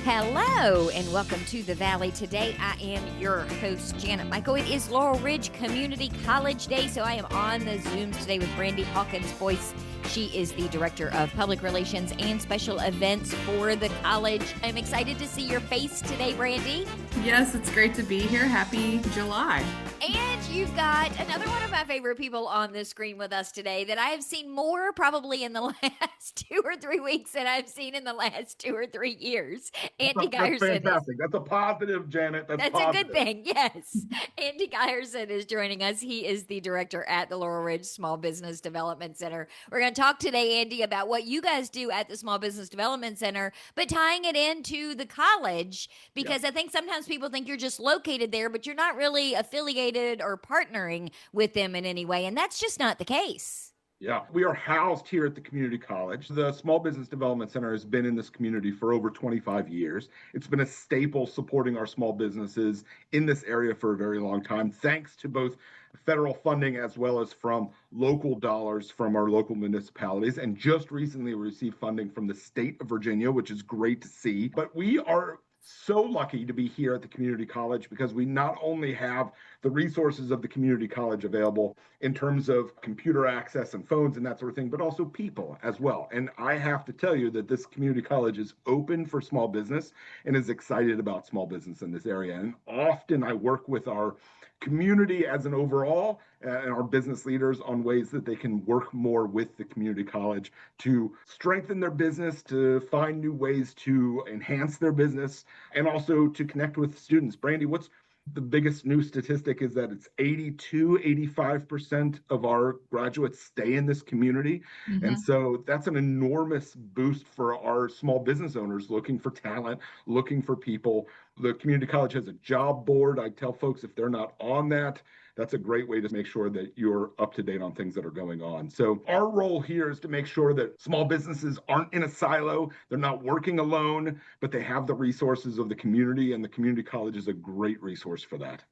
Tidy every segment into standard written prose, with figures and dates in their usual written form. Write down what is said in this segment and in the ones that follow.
Hello and welcome to the Valley. Today I am your host, Janet Michael. It is Laurel Ridge Community College Day, so I am on the Zooms today with Brandy Hawkins-Boyce. She is the Director of Public Relations and Special Events for the college. I'm excited to see your face today, Brandy. Yes, it's great to be here. Happy July. And you've got another one of my favorite people on the screen with us today that I have seen more probably in the last 2 or 3 weeks than I've seen in the last 2 or 3 years. Andy That's Geyerson. fantastic. That's a positive, Janet. That's a good positive. thing, yes. Andy Geyerson is joining us. He is the director at the Laurel Ridge Small Business Development Center. We're going to talk today, Andy, about what you guys do at the Small Business Development Center, but tying it into the college, because I think sometimes people think you're just located there, but you're not really affiliated or partnering with them in any way, and that's just not the case. Yeah, we are housed here at the community college. The Small Business Development Center has been in this community for over 25 years. It's been a staple supporting our small businesses in this area for a very long time, thanks to both federal funding as well as from local dollars from our local municipalities. And just recently we received funding from the state of Virginia, which is great to see. But we are so lucky to be here at the community college because we not only have the resources of the community college available in terms of computer access and phones and that sort of thing, but also people as well. And I have to tell you that this community college is open for small business and is excited about small business in this area. And often I work with our community as an overall and our business leaders on ways that they can work more with the community college to strengthen their business, to find new ways to enhance their business, and also to connect with students. Brandy, what's the biggest new statistic is that it's 85% of our graduates stay in this community. Mm-hmm. And so that's an enormous boost for our small business owners looking for talent, looking for people. The community college has a job board. I tell folks if they're not on that, that's a great way to make sure that you're up to date on things that are going on. So our role here is to make sure that small businesses aren't in a silo. They're not working alone, but they have the resources of the community, and the community college is a great resource for that.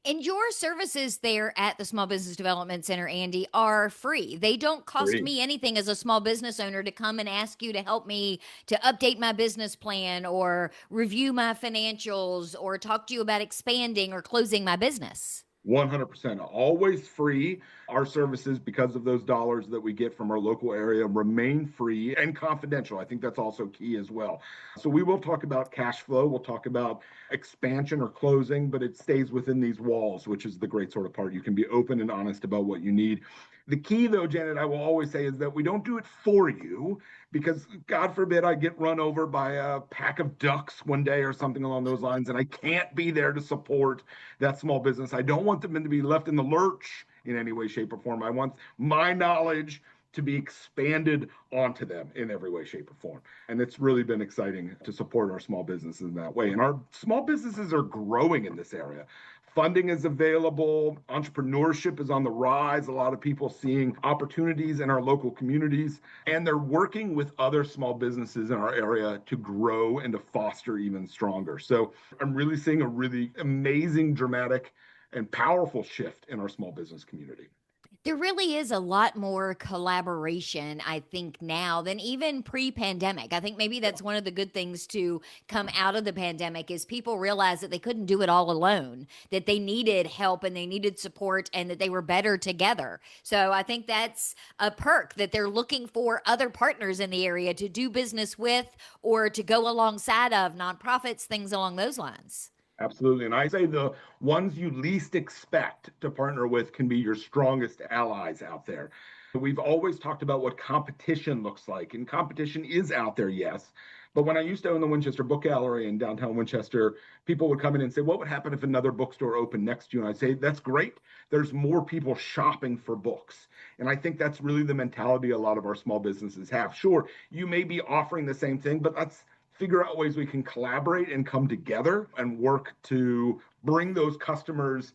And your services there at the Small Business Development Center, Andy, are free. They don't cost me anything as a small business owner to come and ask you to help me to update my business plan or review my financials or talk to you about expanding or closing my business. 100%, always free. Our services, because of those dollars that we get from our local area, remain free and confidential. I think that's also key as well. So we will talk about cash flow. We'll talk about expansion or closing, but it stays within these walls, which is the great sort of part. You can be open and honest about what you need. The key, though, Janet, I will always say is that we don't do it for you because, God forbid, I get run over by a pack of ducks one day or something along those lines, and I can't be there to support that small business. I don't want them to be left in the lurch in any way, shape, or form. I want my knowledge to be expanded onto them in every way, shape, or form. And it's really been exciting to support our small businesses in that way. And our small businesses are growing in this area. Funding is available. Entrepreneurship is on the rise. A lot of people seeing opportunities in our local communities, and they're working with other small businesses in our area to grow and to foster even stronger. So I'm really seeing a really amazing, dramatic, and powerful shift in our small business community. There really is a lot more collaboration, I think, now than even pre-pandemic. I think maybe that's one of the good things to come out of the pandemic is people realized that they couldn't do it all alone, that they needed help and they needed support and that they were better together. So I think that's a perk that they're looking for other partners in the area to do business with or to go alongside of nonprofits, things along those lines. Absolutely. And I say the ones you least expect to partner with can be your strongest allies out there. We've always talked about what competition looks like, and competition is out there, yes. But when I used to own the Winchester Book Gallery in downtown Winchester, people would come in and say, what would happen if another bookstore opened next to you? And I'd say, that's great. There's more people shopping for books. And I think that's really the mentality a lot of our small businesses have. Sure, you may be offering the same thing, but let's figure out ways we can collaborate and come together and work to bring those customers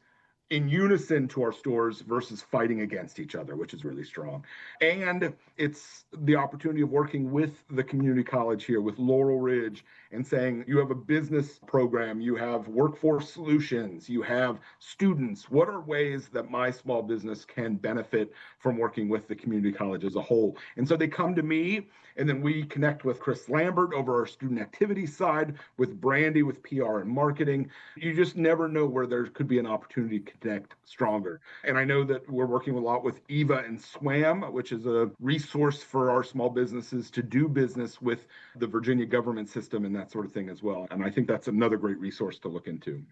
in unison to our stores versus fighting against each other, which is really strong. And it's the opportunity of working with the community college here, with Laurel Ridge and saying, you have a business program, you have workforce solutions, you have students. What are ways that my small business can benefit from working with the community college as a whole? And so they come to me, and then we connect with Chris Lambert over our student activity side, with Brandy with PR and marketing. You just never know where there could be an opportunity to connect stronger. And I know that we're working a lot with EVA and SWAM, which is a resource for our small businesses to do business with the Virginia government system and that sort of thing as well. And I think that's another great resource to look into.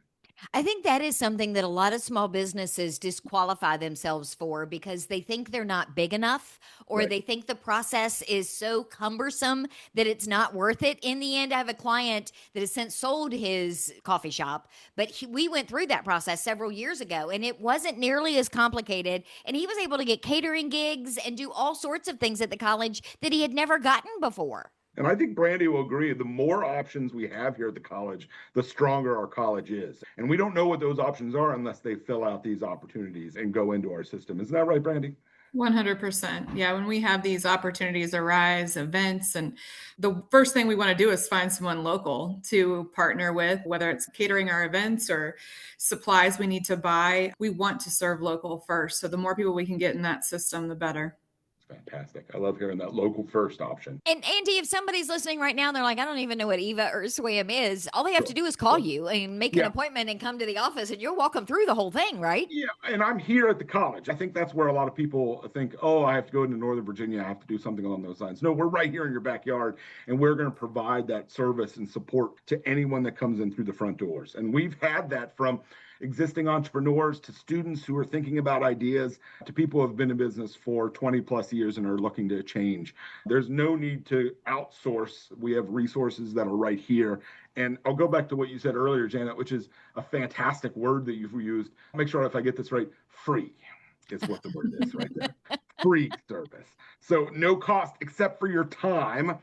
I think that is something that a lot of small businesses disqualify themselves for because they think they're not big enough, or Right. they think the process is so cumbersome that it's not worth it. In the end, I have a client that has since sold his coffee shop, but we went through that process several years ago and it wasn't nearly as complicated. And he was able to get catering gigs and do all sorts of things at the college that he had never gotten before. And I think Brandy will agree. The more options we have here at the college, the stronger our college is. And we don't know what those options are unless they fill out these opportunities and go into our system. Isn't that right, Brandy? 100%. Yeah, when we have these opportunities arise, events, and the first thing we want to do is find someone local to partner with, whether it's catering our events or supplies we need to buy. We want to serve local first. So the more people we can get in that system, the better. Fantastic. I love hearing that local first option. And Andy, if somebody's listening right now, they're like, I don't even know what EVA or SWAM is. All they have to Sure. do is call you and make an Yeah. appointment and come to the office, and you'll walk them through the whole thing, right? Yeah, and I'm here at the college. I think that's where a lot of people think, oh, I have to go into Northern Virginia. I have to do something along those lines. No, we're right here in your backyard, and we're going to provide that service and support to anyone that comes in through the front doors. And we've had that from existing entrepreneurs to students who are thinking about ideas to people who have been in business for 20 plus years and are looking to change. There's no need to outsource. We have resources that are right here. And I'll go back to what you said earlier, Janet, which is a fantastic word that you've used. I'll make sure if I get this right, free is what the word is right there. Free service. So no cost except for your time.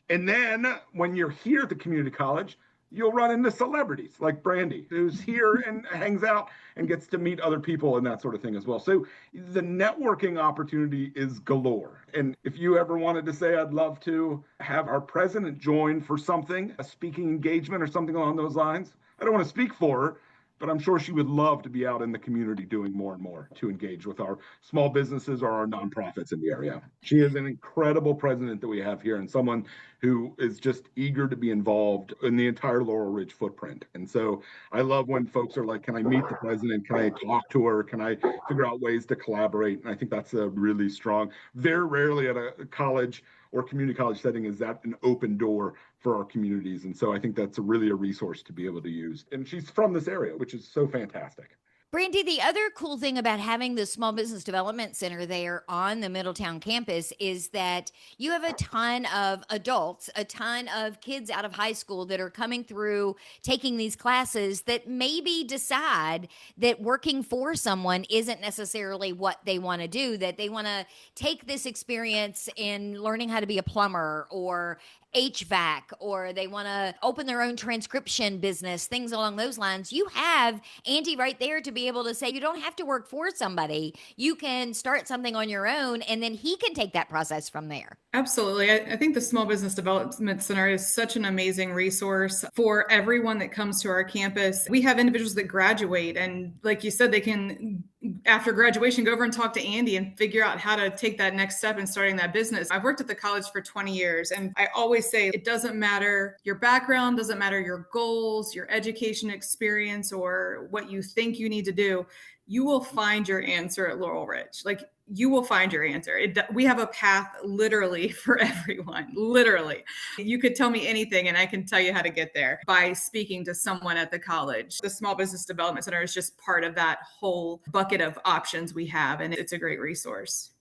And then when you're here at the community college, you'll run into celebrities like Brandy, who's here and hangs out and gets to meet other people and that sort of thing as well. So the networking opportunity is galore. And if you ever wanted to say, I'd love to have our president join for something, a speaking engagement or something along those lines, I don't want to speak for her, but I'm sure she would love to be out in the community doing more and more to engage with our small businesses or our nonprofits in the area. She is an incredible president that we have here, and someone who is just eager to be involved in the entire Laurel Ridge footprint. And so I love when folks are like, can I meet the president? Can I talk to her? Can I figure out ways to collaborate? And I think that's a really strong, very rarely at a college or community college setting is that an open door for our communities. And so I think that's really a resource to be able to use. And she's from this area, which is so fantastic. Brandy, the other cool thing about having the Small Business Development Center there on the Middletown campus is that you have a ton of adults, a ton of kids out of high school that are coming through taking these classes that maybe decide that working for someone isn't necessarily what they want to do, that they want to take this experience in learning how to be a plumber or HVAC, or they want to open their own transcription business, things along those lines. You have Andy right there to be able to say, you don't have to work for somebody. You can start something on your own, and then he can take that process from there. Absolutely. I think the Small Business Development Center is such an amazing resource for everyone that comes to our campus. We have individuals that graduate, and like you said, they can, after graduation, go over and talk to Andy and figure out how to take that next step in starting that business. I've worked at the college for 20 years, and I always say it doesn't matter your background, doesn't matter your goals, your education experience, or what you think you need to do. You will find your answer at Laurel Ridge. Like, you will find your answer. We have a path literally for everyone, literally. You could tell me anything and I can tell you how to get there by speaking to someone at the college. The Small Business Development Center is just part of that whole bucket of options we have, and it's a great resource.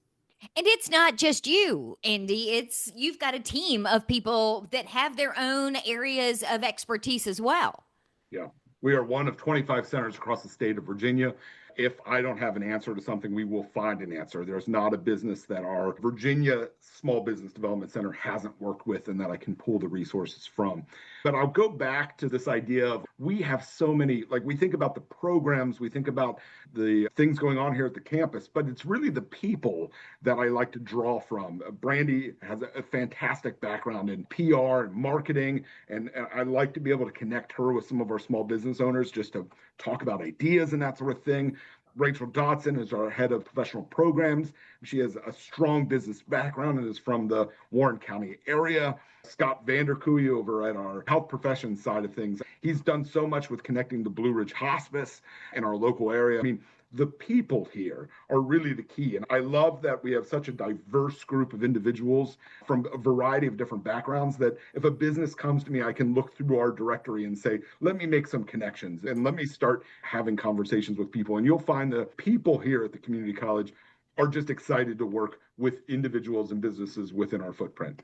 And it's not just you, Andy. It's you've got a team of people that have their own areas of expertise as well. Yeah. We are one of 25 centers across the state of Virginia. If I don't have an answer to something, we will find an answer. There's not a business that our Virginia Small Business Development Center hasn't worked with and that I can pull the resources from. But I'll go back to this idea of we have so many, like we think about the programs, we think about the things going on here at the campus, but it's really the people that I like to draw from. Brandy has a fantastic background in PR and marketing, and I like to be able to connect her with some of our small business owners just to talk about ideas and that sort of thing. Rachel Dotson is our head of professional programs. She has a strong business background and is from the Warren County area. Scott Vanderkooy over at our health professions side of things. He's done so much with connecting the Blue Ridge Hospice in our local area. I mean, the people here are really the key. And I love that we have such a diverse group of individuals from a variety of different backgrounds that if a business comes to me, I can look through our directory and say, let me make some connections and let me start having conversations with people. And you'll find the people here at the community college are just excited to work with individuals and businesses within our footprint.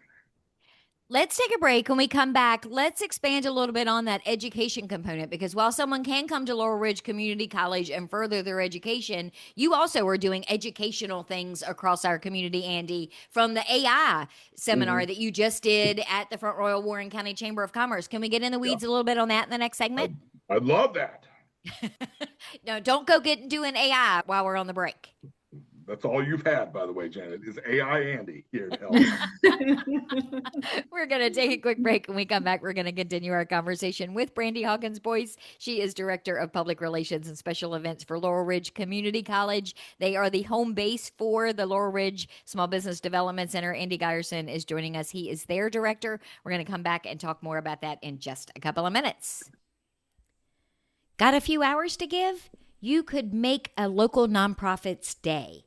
Let's take a break. When we come back, let's expand a little bit on that education component, because while someone can come to Laurel Ridge Community College and further their education, you also are doing educational things across our community, Andy, from the AI seminar that you just did at the Front Royal Warren County Chamber of Commerce. Can we get in the weeds a little bit on that in the next segment? I love that. No, don't go doing AI while we're on the break. That's all you've had, by the way, Janet, is AI Andy here to help. We're going to take a quick break. When we come back, we're going to continue our conversation with Brandy Hawkins-Boyce. She is Director of Public Relations and Special Events for Laurel Ridge Community College. They are the home base for the Laurel Ridge Small Business Development Center. Andy Geyerson is joining us. He is their director. We're going to come back and talk more about that in just a couple of minutes. Got a few hours to give? You could make a local nonprofit's day.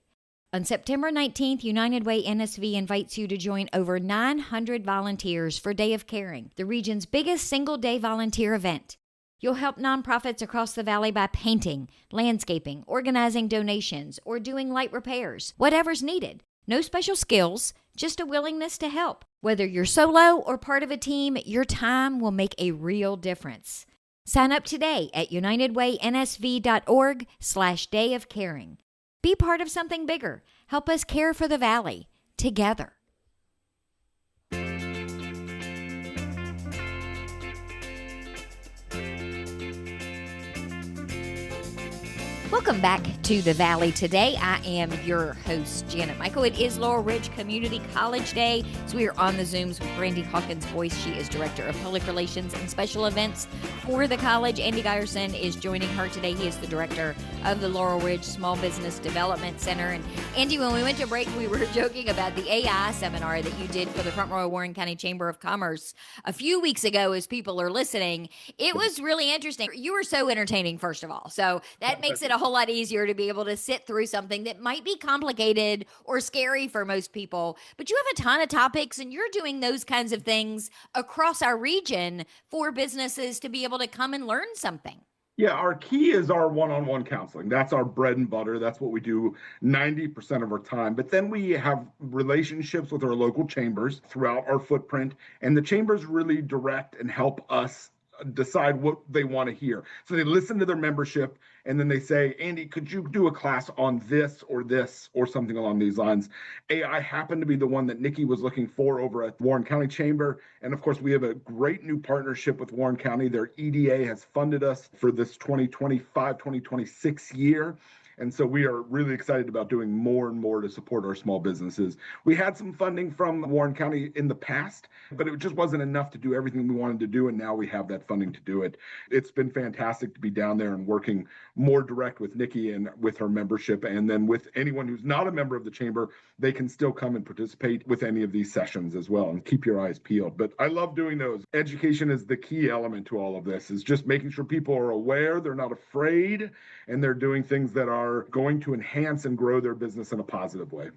On September 19th, United Way NSV invites you to join over 900 volunteers for Day of Caring, the region's biggest single-day volunteer event. You'll help nonprofits across the valley by painting, landscaping, organizing donations, or doing light repairs, whatever's needed. No special skills, just a willingness to help. Whether you're solo or part of a team, your time will make a real difference. Sign up today at unitedwaynsv.org/Day of Caring. Be part of something bigger. Help us care for the valley together. Welcome back to the Valley today. I am your host, Janet Michael. It is Laurel Ridge Community College Day, so we are on the Zooms with Brandy Hawkins-Boyce. She is Director of Public Relations and Special Events for the college. Andy Geyerson is joining her today. He is the Director of the Laurel Ridge Small Business Development Center. And Andy, when we went to break, we were joking about the AI seminar that you did for the Front Royal Warren County Chamber of Commerce a few weeks ago. As people are listening, it was really interesting. You were so entertaining, first of all, so that makes it a whole lot easier to be able to sit through something that might be complicated or scary for most people. But you have a ton of topics, and you're doing those kinds of things across our region for businesses to be able to come and learn something. Yeah, our key is our one-on-one counseling. That's our bread and butter. That's what we do 90% of our time. But then we have relationships with our local chambers throughout our footprint, and the chambers really direct and help us decide what they want to hear. So they listen to their membership, and then they say, Andy, could you do a class on this or something along these lines? AI happened to be the one that Nikki was looking for over at Warren County Chamber. And of course, we have a great new partnership with Warren County. Their EDA has funded us for this 2025-2026 year. And so we are really excited about doing more and more to support our small businesses. We had some funding from Warren County in the past, but it just wasn't enough to do everything we wanted to do. And now we have that funding to do it. It's been fantastic to be down there and working more direct with Nikki and with her membership. And then with anyone who's not a member of the chamber, they can still come and participate with any of these sessions as well, and keep your eyes peeled. But I love doing those. Education is the key element to all of this, is just making sure people are aware, they're not afraid, and they're doing things that are going to enhance and grow their business in a positive way.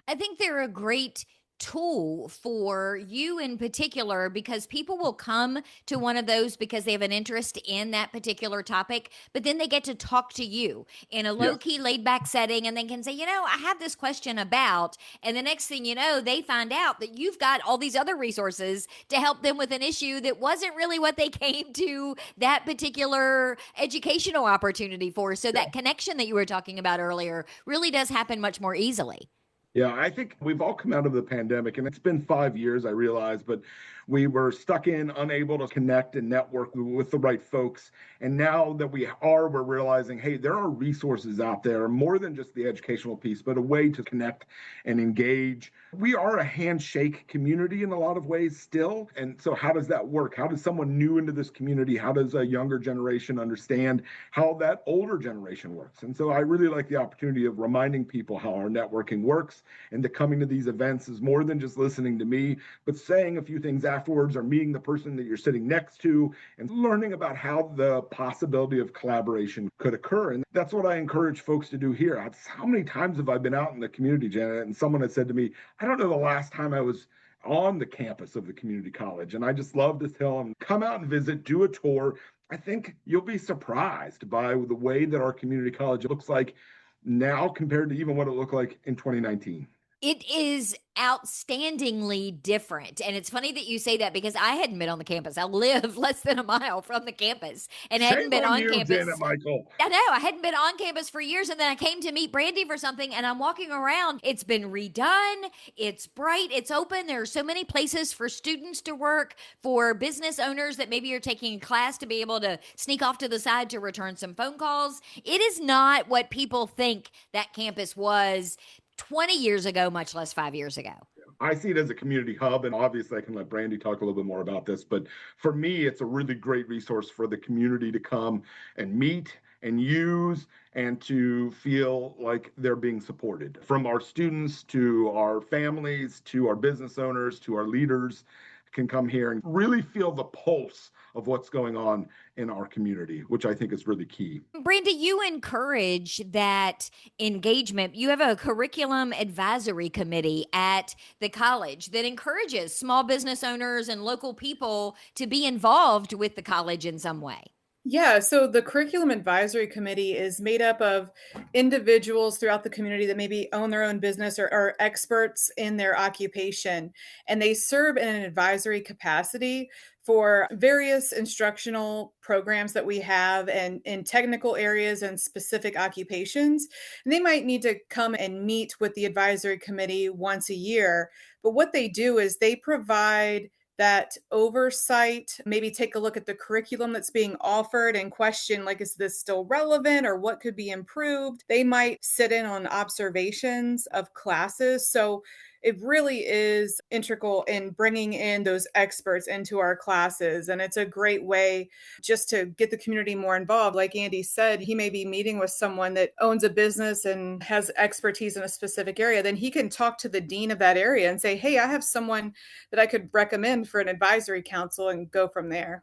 I think they're a great tool for you in particular, because people will come to one of those because they have an interest in that particular topic, but then they get to talk to you in a low Yes. key, laid back setting, and they can say, I have this question about, and the next thing you know, they find out that you've got all these other resources to help them with an issue that wasn't really what they came to that particular educational opportunity for. So Yeah. that connection that you were talking about earlier really does happen much more easily. Yeah, I think we've all come out of the pandemic, and it's been 5 years, I realize, but we were stuck in, unable to connect and network with the right folks. And now that we're realizing, hey, there are resources out there, more than just the educational piece, but a way to connect and engage. We are a handshake community in a lot of ways still. And so how does that work? How does someone new into this community, how does a younger generation understand how that older generation works? And so I really like the opportunity of reminding people how our networking works, and that coming to these events is more than just listening to me, but saying a few things afterwards, or meeting the person that you're sitting next to and learning about how the possibility of collaboration could occur. And that's what I encourage folks to do here. How many times have I been out in the community, Janet, and someone had said to me, I don't know the last time I was on the campus of the community college. And I just love to tell them, come out and visit, do a tour. I think you'll be surprised by the way that our community college looks like now compared to even what it looked like in 2019. It is outstandingly different. And it's funny that you say that because I hadn't been on the campus. I live less than a mile from the campus and hadn't Shame been on on you, Janet campus. Michael. I know, I hadn't been on campus for years. And then I came to meet Brandy for something, and I'm walking around. It's been redone. It's bright. It's open. There are so many places for students to work, for business owners that maybe are taking a class to be able to sneak off to the side to return some phone calls. It is not what people think that campus was 20 years ago, much less 5 years ago. I see it as a community hub, and obviously I can let Brandy talk a little bit more about this, but for me, it's a really great resource for the community to come and meet and use, and to feel like they're being supported, from our students to our families to our business owners to our leaders can come here and really feel the pulse of what's going on in our community, which I think is really key. Brandy, you encourage that engagement. You have a curriculum advisory committee at the college that encourages small business owners and local people to be involved with the college in some way. Yeah, so the Curriculum Advisory Committee is made up of individuals throughout the community that maybe own their own business or are experts in their occupation. And they serve in an advisory capacity for various instructional programs that we have and in technical areas and specific occupations. And they might need to come and meet with the advisory committee once a year. But what they do is they provide that oversight, maybe take a look at the curriculum that's being offered and question, like, is this still relevant or what could be improved? They might sit in on observations of classes. So it really is integral in bringing in those experts into our classes. And it's a great way just to get the community more involved. Like Andy said, he may be meeting with someone that owns a business and has expertise in a specific area. Then he can talk to the dean of that area and say, hey, I have someone that I could recommend for an advisory council, and go from there.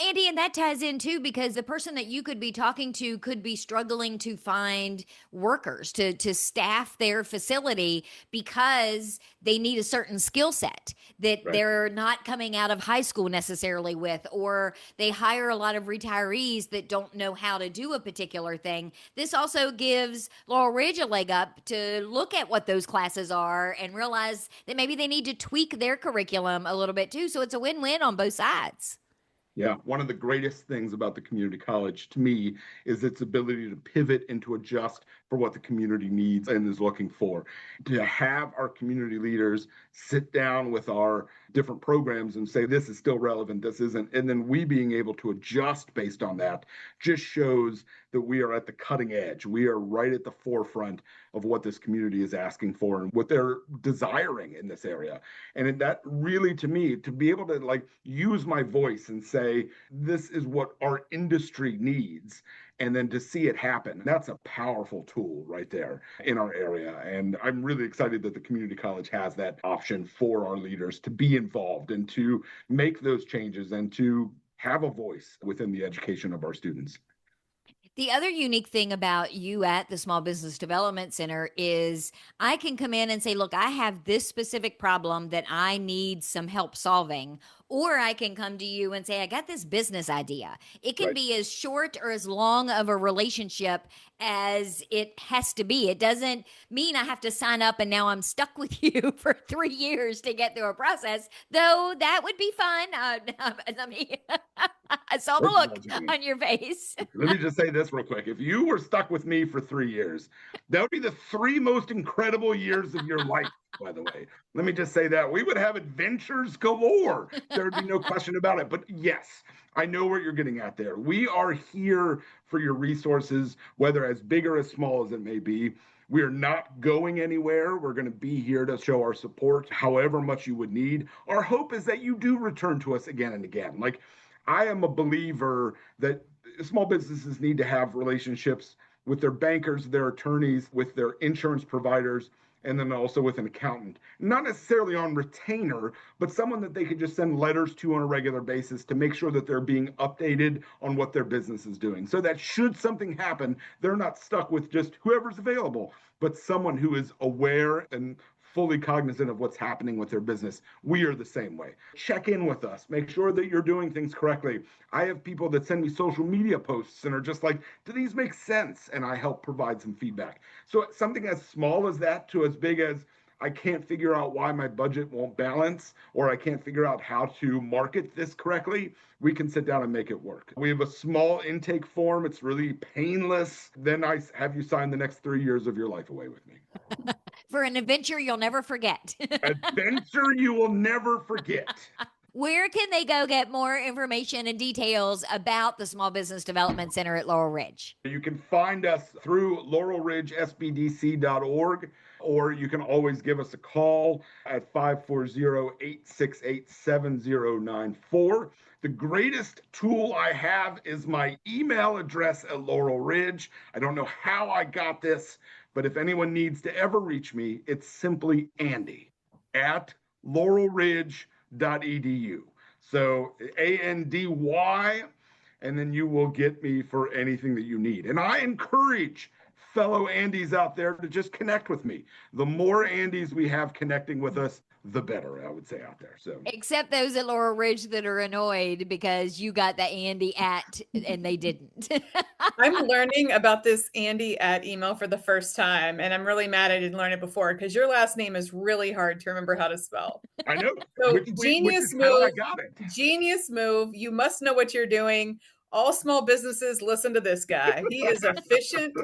Andy, and that ties in too, because the person that you could be talking to could be struggling to find workers to staff their facility because they need a certain skill set that Right. they're not coming out of high school necessarily with, or they hire a lot of retirees that don't know how to do a particular thing. This also gives Laurel Ridge a leg up to look at what those classes are and realize that maybe they need to tweak their curriculum a little bit too. So it's a win-win on both sides. Yeah, one of the greatest things about the community college to me is its ability to pivot and to adjust for what the community needs and is looking for. To have our community leaders sit down with our different programs and say, this is still relevant, this isn't, and then we being able to adjust based on that just shows that we are at the cutting edge. We are right at the forefront of what this community is asking for and what they're desiring in this area. And that really, to me, to be able to like use my voice and say, this is what our industry needs, and then to see it happen, that's a powerful tool right there in our area. And I'm really excited that the community college has that option for our leaders to be involved and to make those changes and to have a voice within the education of our students. The other unique thing about you at the Small Business Development Center is I can come in and say, look, I have this specific problem that I need some help solving. Or I can come to you and say, I got this business idea. It can Right. be as short or as long of a relationship as it has to be. It doesn't mean I have to sign up and now I'm stuck with you for 3 years to get through a process, though that would be fun. I mean, I saw the First of all, look Jamie, on your face. let me just say this real quick. If you were stuck with me for 3 years, that would be the 3 most incredible years of your life, by the way. Let me just say that. We would have adventures galore. There would be no question about it. But yes, I know what you're getting at there. We are here for your resources, whether as big or as small as it may be. We are not going anywhere. We're going to be here to show our support, however much you would need. Our hope is that you do return to us again and again. Like, I am a believer that small businesses need to have relationships with their bankers, their attorneys, with their insurance providers, and then also with an accountant. Not necessarily on retainer, but someone that they could just send letters to on a regular basis to make sure that they're being updated on what their business is doing. So that should something happen, they're not stuck with just whoever's available, but someone who is aware and fully cognizant of what's happening with their business. We are the same way. Check in with us. Make sure that you're doing things correctly. I have people that send me social media posts and are just like, do these make sense? And I help provide some feedback. So something as small as that to as big as I can't figure out why my budget won't balance, or I can't figure out how to market this correctly, we can sit down and make it work. We have a small intake form. It's really painless. Then I have you sign the next 3 years of your life away with me. For an adventure you'll never forget. Adventure you will never forget. Where can they go get more information and details about the Small Business Development Center at Laurel Ridge? You can find us through laurelridgesbdc.org, or you can always give us a call at 540-868-7094. The greatest tool I have is my email address at Laurel Ridge. I don't know how I got this, but if anyone needs to ever reach me, it's simply Andy at laurelridge.edu. So ANDY, and then you will get me for anything that you need. And I encourage fellow Andys out there to just connect with me. The more Andys we have connecting with us, the better, I would say, out there. So Except those at Laurel Ridge that are annoyed because you got the Andy at and they didn't. I'm learning about this Andy at email for the first time, and I'm really mad I didn't learn it before because your last name is really hard to remember how to spell. I know, So which genius is how I move, got it. genius move. You must know what you're doing. All small businesses, listen to this guy. He is efficient.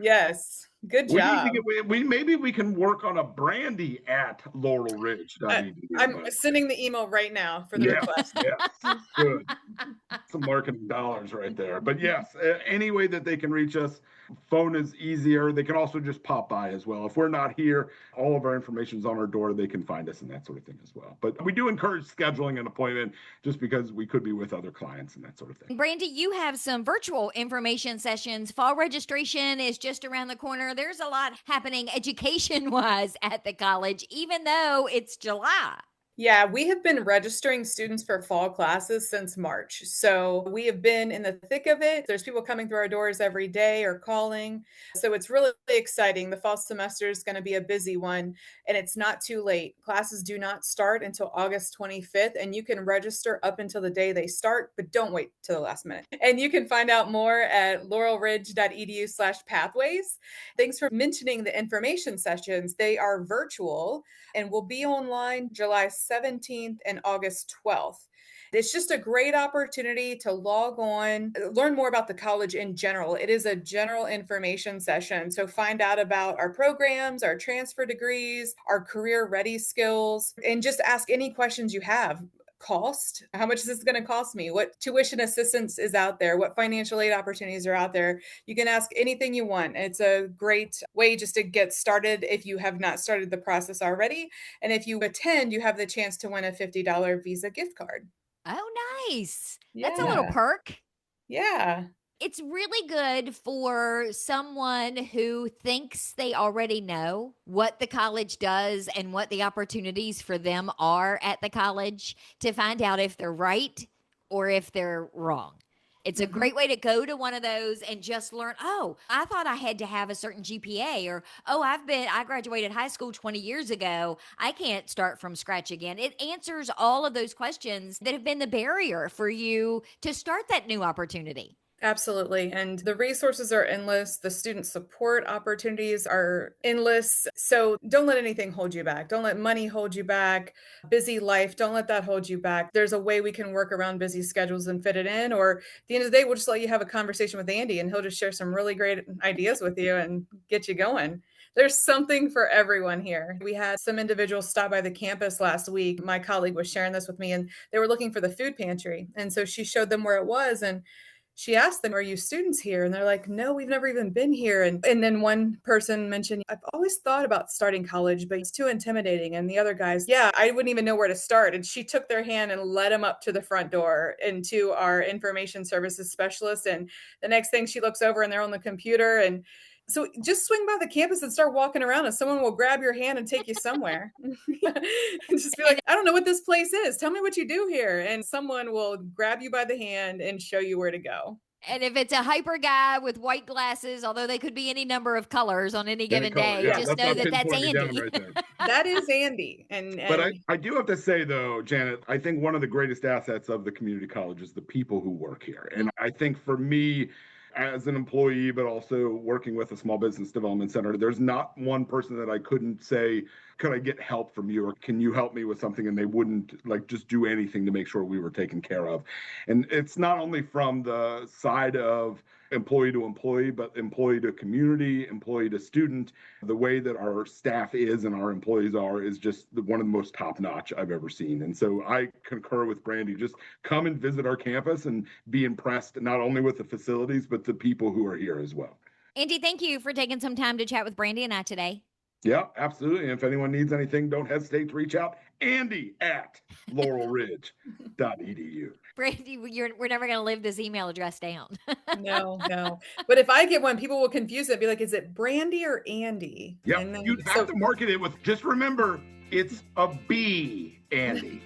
Yes, good We need job. to get, maybe we can work on a Brandy at laurelridge.edu. I'm sending the email right now for the Yes, request. yes, good. Some marketing dollars right there. But yes, any way that they can reach us, phone is easier. They can also just pop by as well. If we're not here, all of our information is on our door. They can find us and that sort of thing as well. But we do encourage scheduling an appointment just because we could be with other clients and that sort of thing. Brandy, you have some virtual information sessions. Fall registration is just around the corner. There's a lot happening education wise at the college, even though it's July. Yeah, we have been registering students for fall classes since March. So we have been in the thick of it. There's people coming through our doors every day or calling. So it's really exciting. The fall semester is going to be a busy one, and it's not too late. Classes do not start until August 25th, and you can register up until the day they start, but don't wait till the last minute. And you can find out more at laurelridge.edu/pathways. Thanks for mentioning the information sessions. They are virtual and will be online July 17th and August 12th. It's just a great opportunity to log on, learn more about the college in general. It is a general information session. So find out about our programs, our transfer degrees, our career ready skills, and just ask any questions you have. Cost, how much is this going to cost me? What tuition assistance is out there? What financial aid opportunities are out there? You can ask anything you want. It's a great way just to get started if you have not started the process already. And if you attend, you have the chance to win a $50 Visa gift card. Oh, nice. Yeah. That's a little perk. Yeah. It's really good for someone who thinks they already know what the college does and what the opportunities for them are at the college to find out if they're right or if they're wrong. It's a great way to go to one of those and just learn, oh, I thought I had to have a certain GPA, or, oh, I graduated high school 20 years ago. I can't start from scratch again. It answers all of those questions that have been the barrier for you to start that new opportunity. Absolutely. And the resources are endless. The student support opportunities are endless. So don't let anything hold you back. Don't let money hold you back. Busy life, don't let that hold you back. There's a way we can work around busy schedules and fit it in. Or at the end of the day, we'll just let you have a conversation with Andy and he'll just share some really great ideas with you and get you going. There's something for everyone here. We had some individuals stop by the campus last week. My colleague was sharing this with me, and they were looking for the food pantry. And so she showed them where it was, and she asked them, "Are you students here?" And they're like, "No, we've never even been here." And then one person mentioned, "I've always thought about starting college, but it's too intimidating." And the other guys, "Yeah, I wouldn't even know where to start." And she took their hand and led them up to the front door and to our information services specialist. And the next thing, she looks over and they're on the computer. And so just swing by the campus and start walking around, and someone will grab your hand and take you somewhere. And just be like, "I don't know what this place is. Tell me what you do here." And someone will grab you by the hand and show you where to go. And if it's a hyper guy with white glasses, although they could be any number of colors on any given day, Yeah, just know that that's Andy. Right there. That is Andy. But I do have to say, though, Janet, I think one of the greatest assets of the community college is the people who work here. And I think for me, as an employee, but also working with a small business development center, there's not one person that I couldn't say, could I get help from you, or can you help me with something? And they wouldn't like just do anything to make sure we were taken care of. And it's not only from the side of employee to employee, but employee to community, employee to student. The way that our staff is and our employees are is just one of the most top notch I've ever seen. And so I concur with Brandy. Just come and visit our campus and be impressed not only with the facilities, but the people who are here as well. Andy, thank you for taking some time to chat with Brandy and I today. Yeah, absolutely. And if anyone needs anything, don't hesitate to reach out. Andy at laurelridge.edu. Brandy, we're never going to live this email address down. No. But if I get one, people will confuse it. Be like, is it Brandy or Andy? Yeah, And then, you have to market it with, just remember, it's a B, Andy.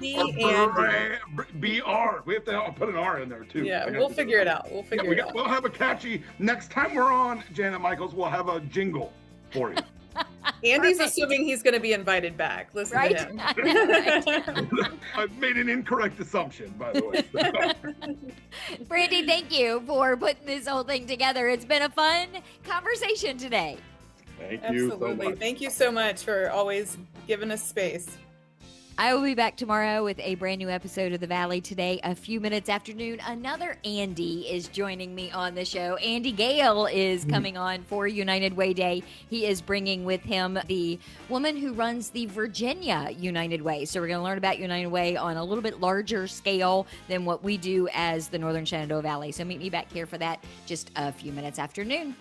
B Andy. BR. We have to put an R in there too. Yeah, we'll figure it out. We'll have a catchy, next time we're on Janet Michaels, we'll have a jingle for you. Andy's assuming he's going to be invited back. Listen to him. I've made an incorrect assumption, by the way. Brandy, thank you for putting this whole thing together. It's been a fun conversation today. Thank you so much. Thank you so much for always giving us space. I will be back tomorrow with a brand new episode of The Valley. Today, a few minutes after noon, another Andy is joining me on the show. Andy Gale is coming on for United Way Day. He is bringing with him the woman who runs the Virginia United Way. So we're going to learn about United Way on a little bit larger scale than what we do as the Northern Shenandoah Valley. So meet me back here for that just a few minutes after noon.